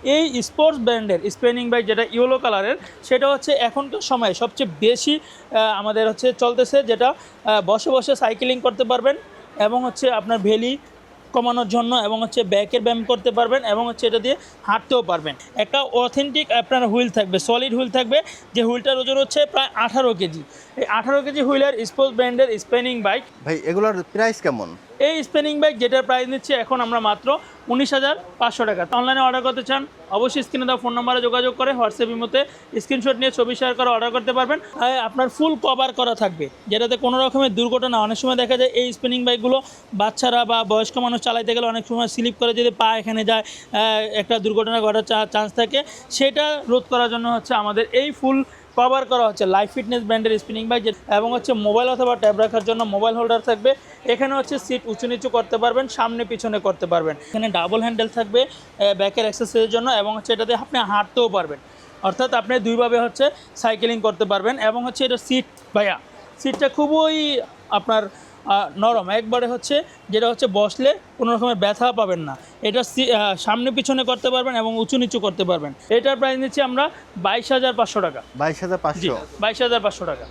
এই স্পোর্টস ব্র্যান্ডের spinning bike যেটা ইয়েলো কালারের, সেটা হচ্ছে এখনকার সময়ে সবচেয়ে বেশি আমাদের হচ্ছে চলতেছে, যেটা বসে বসে সাইকেলিং করতে পারবেন এবং হচ্ছে আপনার ভ্যালি কমানোর জন্য, এবং হচ্ছে ব্যাকের ব্যায়াম করতে পারবেন, এবং হচ্ছে এটা দিয়ে হাঁটতেও পারবেন। একটা অথেন্টিক আপনার হুইল থাকবে, সলিড হুইল থাকবে, যে হুইলটার ওজন হচ্ছে প্রায় 18 কেজি। এই 18 কেজি হুইলের স্পোর্টস ব্র্যান্ডের স্পিনিং বাইক। ভাই এগুলোর প্রাইস কেমন? এই স্পিনিং বাইক যেটার প্রাইস নিচ্ছে এখন আমরা মাত্র 19,500 টাকা। অনলাইনে অর্ডার করতে চান অবশ্যই স্ক্রিনে দেওয়া ফোন নম্বরে যোগাযোগ করে হোয়াটসঅ্যাপ ইমোতে স্ক্রিনশট নিয়ে ছবি শেয়ার করে অর্ডার করতে পারবেন। আপনার ফুল কভার করা থাকবে, যেটাতে কোনো রকমের দুর্ঘটনা, অনেক সময় দেখা যায় এই স্পিনিং বাইকগুলো বাচ্চারা বা বয়স্ক মানুষ চালাইতে গেলে অনেক সময় স্লিপ করে যদি পা এখানে যায়, একটা দুর্ঘটনা ঘটার চান্স থাকে। সেটা রোধ করার জন্য হচ্ছে আমাদের এই ফুল কভার করা হচ্ছে লাইফ ফিটনেস ব্র্যান্ডের স্পিনিং বাইক, এবং হচ্ছে মোবাইল অথবা ট্যাব রাখার জন্য মোবাইল হোল্ডার থাকবে। এখানে হচ্ছে সিট উঁচু নিচু করতে পারবেন, সামনে পিছনে করতে পারবেন। এখানে ডাবল হ্যান্ডেল থাকবে ব্যাকের এক্সারসাইজের জন্য, এবং হচ্ছে এটাতে আপনি হাঁটতেও পারবেন, অর্থাৎ আপনি দুইভাবে হচ্ছে সাইকেলিং করতে পারবেন। এবং হচ্ছে এটা সিটটা খুবই আপনার নরম একবারে, হচ্ছে যেটা হচ্ছে বসলে কোনো রকমের ব্যথা পাবেন না। এটা সামনে পিছনে করতে পারবেন এবং উঁচু নিচু করতে পারবেন। এটার প্রাইস নিচ্ছি আমরা 22,500 টাকা। 22,500? 22,500 টাকা।